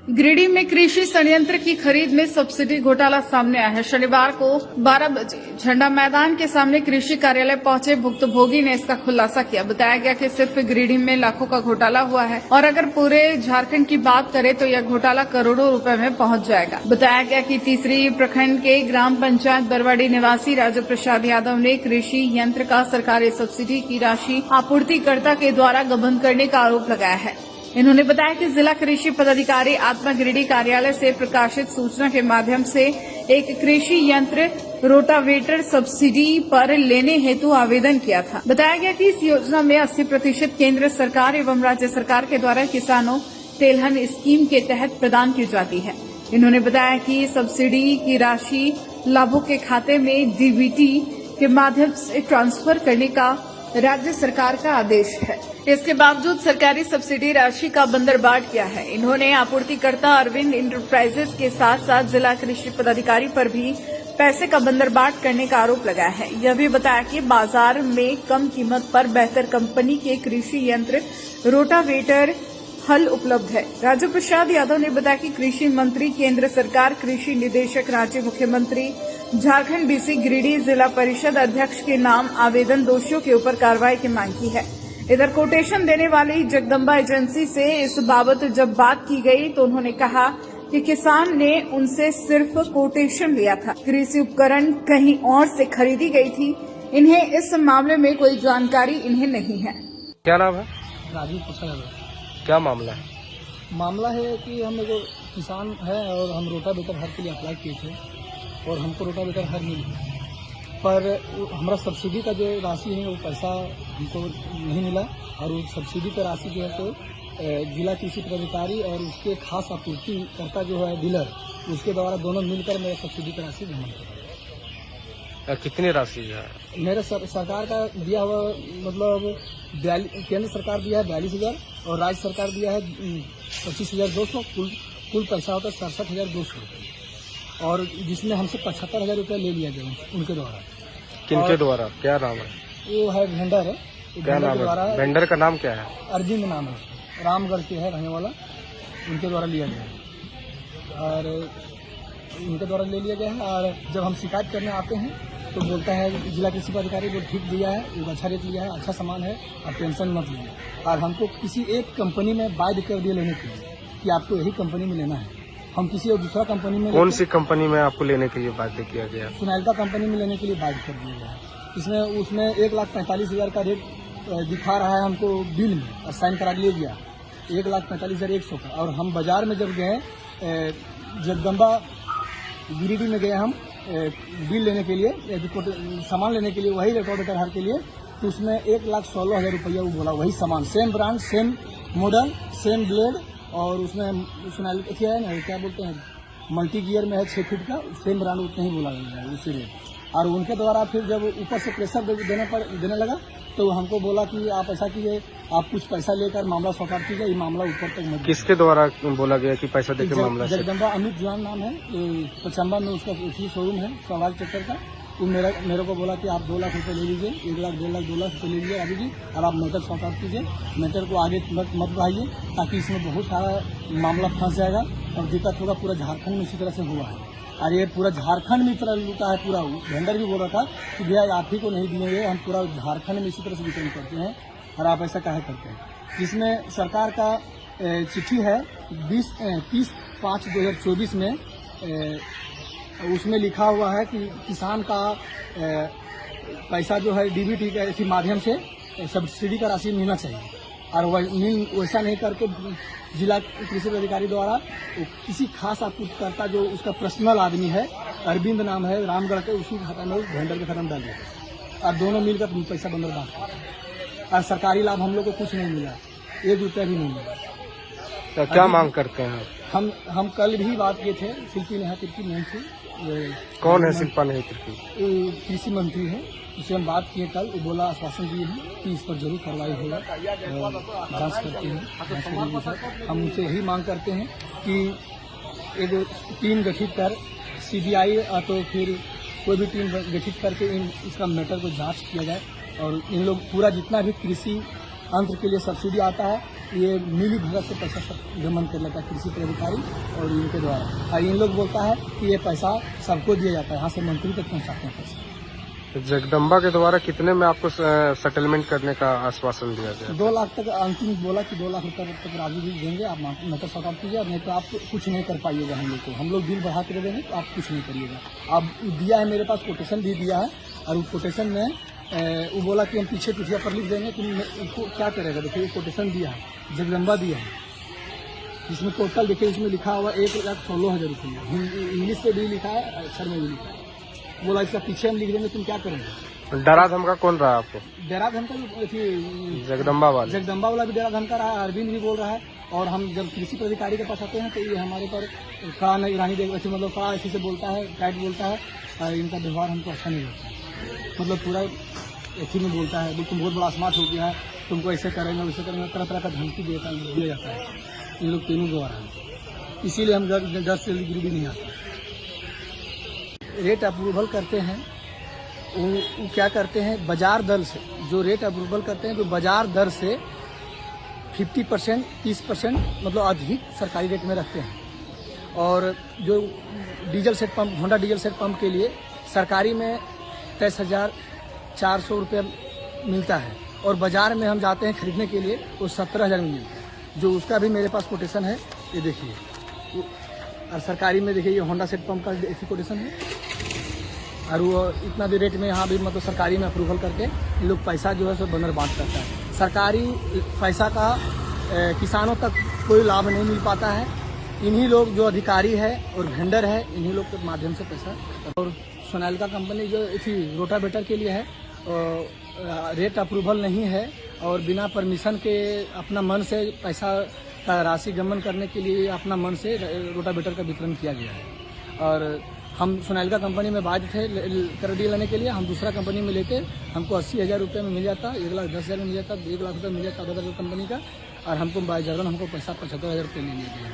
गिरिडीह में कृषि संयंत्र की खरीद में सब्सिडी घोटाला सामने आया है। शनिवार को 12 बजे झंडा मैदान के सामने कृषि कार्यालय पहुंचे भुक्तभोगी ने इसका खुलासा किया। बताया गया कि सिर्फ गिरिडीह में लाखों का घोटाला हुआ है और अगर पूरे झारखंड की बात करें तो यह घोटाला करोड़ों रुपए में पहुंच जाएगा। बताया गया कि तीसरी प्रखंड के ग्राम पंचायत बरवाड़ी निवासी राजू प्रसाद यादव ने कृषि यंत्र का सरकारी सब्सिडी की राशि आपूर्तिकर्ता के द्वारा गबन करने का आरोप लगाया है। इन्होंने बताया कि जिला कृषि पदाधिकारी आत्मा गिरिडीह कार्यालय से प्रकाशित सूचना के माध्यम से एक कृषि यंत्र रोटावेटर सब्सिडी पर लेने हेतु आवेदन किया था। बताया गया कि इस योजना में 80% केंद्र सरकार एवं राज्य सरकार के द्वारा किसानों तेलहन स्कीम के तहत प्रदान की जाती है। इन्होंने बताया कि सब्सिडी की राशि लाभों के खाते में डीबीटी के माध्यम से ट्रांसफर करने का राज्य सरकार का आदेश है। इसके बावजूद सरकारी सब्सिडी राशि का बंदरबाट किया है। इन्होंने आपूर्तिकर्ता अरविंद इंटरप्राइजेज के साथ साथ जिला कृषि पदाधिकारी पर भी पैसे का बंदरबाट करने का आरोप लगाया है। यह भी बताया कि बाजार में कम कीमत पर बेहतर कंपनी के कृषि यंत्र रोटावेटर हल उपलब्ध है। राजू प्रसाद यादव ने बताया कि कृषि मंत्री, केंद्र सरकार, कृषि निदेशक, राज्य मुख्यमंत्री, झारखंड डीसी गिरिडीह जिला परिषद अध्यक्ष के नाम आवेदन दोषियों के ऊपर कार्रवाई की मांग की है। इधर कोटेशन देने वाली जगदम्बा एजेंसी से इस बाबत जब बात की गई तो उन्होंने कहा कि किसान ने उनसे सिर्फ कोटेशन लिया था, कृषि उपकरण कहीं और से खरीदी गई थी। इन्हें इस मामले में कोई जानकारी इन्हें नहीं है। क्या नाम है? राजू प्रसाद। क्या मामला है? मामला है कि हम लोग किसान है और हम रोटावेटर हर के लिए अप्लाई किए थे और हमको रोटावेटर हर मिल गया, पर हमारा सब्सिडी का जो राशि है वो पैसा हमको नहीं मिला और वो सब्सिडी का राशि जो है तो जिला कृषि पदाधिकारी और उसके खास आपूर्तिकर्ता जो है डीलर, उसके द्वारा दोनों मिलकर मेरा सब्सिडी का राशि जमा कर। कितनी राशि है? मेरा सरकार का दिया हुआ मतलब केंद्र सरकार दिया है 42,000 और राज्य सरकार दिया है 25,200। कुल पैसा होता है 67,200 रुपये और जिसमें हमसे 75,000 रुपया ले लिया गया उनके द्वारा। किनके द्वारा? क्या नाम है? वो है वेंडर है। क्या नाम है? वेंडर का नाम क्या है? अर्जुन नाम है, रामगढ़ के है रहने वाला, उनके द्वारा लिया गया है और उनके द्वारा ले लिया गया है। और जब हम शिकायत करने आते हैं तो बोलता है जिला कृषि पदाधिकारी को ठीक दिया है, वो अच्छा रेट लिया है, अच्छा सामान है, आप टेंशन मत लीजिए। और हमको किसी एक कंपनी में बाध्य कर दिया लेने के लिए कि आपको यही कंपनी में लेना है। हम किसी और दूसरा कंपनी में, कौन सी कंपनी में आपको लेने के लिए बाध्य किया गया? सोनालिका कंपनी में लेने के लिए बाध्य कर दिया गया है। इसमें उसमें 1,45,000 का रेट दिखा रहा है हमको बिल में और साइन करा लिया गया 1,45,100 का। और हम बाजार में जब गए जगदम्बा गिरिडीह में गए हम बिल लेने के लिए, सामान लेने के लिए, वही रोटावेटर हर के लिए, तो उसमें 1,16,000 रुपया वो बोला। वही सामान, same brand, same model, same blade और उसमें सोनालिका क्या है ना, क्या बोलते हैं, मल्टी गियर में है 6 फीट का, सेम ब्रांड उतना ही बोला गया है उसी रेट। और उनके द्वारा फिर जब ऊपर से प्रेशर देने लगा तो हमको बोला कि आप ऐसा कीजिए, आप कुछ पैसा लेकर मामला सॉर्ट आउट कीजिए, ये मामला ऊपर तक मत। किसके द्वारा बोला गया कि पैसा देकर मामला? जगदम्बा अमित जुआन नाम है, पचम्बा में उसका शोरूम है स्वराज ट्रैक्टर का। वो मेरे को बोला कि आप 2 लाख रुपए ले लीजिए, 1 लाख 2 लाख 2 लाख रुपए ले लीजिए राजू जी, और आप मैटर सॉर्ट आउट कीजिए, मैटर को आगे मत बढ़ाइए, ताकि इसमें बहुत सारा मामला फंस जाएगा और दिक्कत होगा। पूरा झारखंड में इसी तरह से हुआ है और ये पूरा झारखंड में इस तरह लूटा है। पूरा वेंडर भी बोल रहा था कि भैया आप ही को नहीं दिए, हम पूरा झारखंड में इसी तरह से वितरण करते हैं और आप ऐसा काहे करते हैं। जिसमें सरकार का चिट्ठी है 30/5/2024 में, उसमें लिखा हुआ है कि किसान का पैसा जो है डीबीटी के माध्यम से सब्सिडी का राशि मिलना चाहिए और वैसा नहीं करके जिला कृषि अधिकारी द्वारा किसी खास आपूर्तिकर्ता जो उसका पर्सनल आदमी है, अरविंद नाम है, रामगढ़ के, उसी खाता में वेंडर के खत्म डाल दिया और दोनों मिलकर पैसा बंदरबाट किया और सरकारी लाभ हम लोग को कुछ नहीं मिला, 1 रुपया भी नहीं मिला। तो क्या मांग करते हैं? हम कल भी बात किए थे शिल्पी नेहा तिर्की नाम से। कौन है शिल्पा नेहा तिर्की? कृषि मंत्री है, उससे हम बात किए कल। वो बोला, आश्वासन दिए हैं कि इस पर जरूर कार्रवाई होगा, जांच करते हैं, जांच करेंगे सर। हम उनसे यही मांग करते हैं कि एक टीम गठित कर, CBI तो फिर कोई भी टीम गठित करके इसका मैटर को जांच किया जाए और इन लोग पूरा जितना भी कृषि यंत्र के लिए सब्सिडी आता है ये मिली भगत से पैसा सब गमन कर लेता है कृषि पदाधिकारी और इनके द्वारा। और इन लोग बोलता है कि ये पैसा सबको दिया जाता है, यहाँ से मंत्री तक पहुँचाते हैं पैसा। जगदम्बा के द्वारा कितने में आपको सेटलमेंट करने का आश्वासन दिया गया? 2 लाख तक अंतिम बोला कि 2 लाख रुपए तक राजू जी देंगे, आप नकल सौदा कीजिए, नहीं तो आप कुछ नहीं कर पाइएगा हम लोग को। हम लोग बिल बढ़ा के दे देंगे तो आप कुछ नहीं करिएगा। अब दिया है, मेरे पास कोटेशन भी दिया है, और उस कोटेशन में वो बोला कि हम पीछे पिछिया पर लिख देंगे, तो उसको क्या करेगा। देखिए कोटेशन दिया है, जगदम्बा दिया है, जिसमें टोटल देखिए इसमें लिखा हुआ 1,16,000 रुपये, इंग्लिश से भी लिखा है, अक्षर में भी लिखा है। बोला इसका पीछे हम लिख देंगे, तुम क्या करेंगे। डरा धमका कौन रहा आपको? डेरा धमका जगदम्बा वाला भी डेरा धमका रहा है, अरविंद भी बोल रहा है। और हम जब कृषि पदाधिकारी के पास आते हैं तो ये हमारे पर कड़ा निगरानी देख अच्छी, मतलब कड़ा ऐसे से बोलता है, टाइट बोलता है, और इनका व्यवहार हमको अच्छा नहीं लगता है। मतलब पूरा ऐसी में बोलता है, तुम बहुत बड़ा स्मार्ट हो गया है, तुमको ऐसे करेंगे वैसे करेंगे, तरह तरह का धमकी दिया जाता है इन लोग तीनों द्वारा। इसीलिए हम डर से गिरवी नहीं आते। रेट अप्रूवल करते हैं, वो क्या करते हैं, बाजार दर से जो रेट अप्रूवल करते हैं, तो बाजार दर से 50%, 30% मतलब अधिक सरकारी रेट में रखते हैं। और जो diesel set pump, Honda diesel set pump के लिए सरकारी में 23,400 रुपये मिलता है, और बाजार में हम जाते हैं खरीदने के लिए वो 17,000 में मिलता है। जो उसका भी मेरे पास कोटेशन है, ये देखिए। और सरकारी में देखिए ये होंडा सेट पंप का ऐसी कोटेशन है, और वो इतना भी रेट में यहाँ भी मतलब सरकारी में अप्रूवल करके इन लोग पैसा जो है सो बनर बांट करता है। सरकारी पैसा का किसानों तक कोई लाभ नहीं मिल पाता है। इन्हीं लोग जो अधिकारी है और वेंडर है, इन्हीं लोग के माध्यम से पैसा। और सोनालिका कंपनी जो थी रोटावेटर के लिए है, रेट अप्रूवल नहीं है, और बिना परमिशन के अपना मन से पैसा का राशि गमन करने के लिए अपना मन से रोटावेटर का वितरण किया गया है। और हम सोनालिका कंपनी में बाध्य थे कर दिए लेने के लिए। हम दूसरा कंपनी में लेके हमको 80,000 रुपये में मिल जाता, 1,10,000 में मिल जाता, 1 लाख रुपये मिल जाता अदर कंपनी का, और हमको बाय जर्नल हमको पैसा 75,000 रुपये ले लिया गया।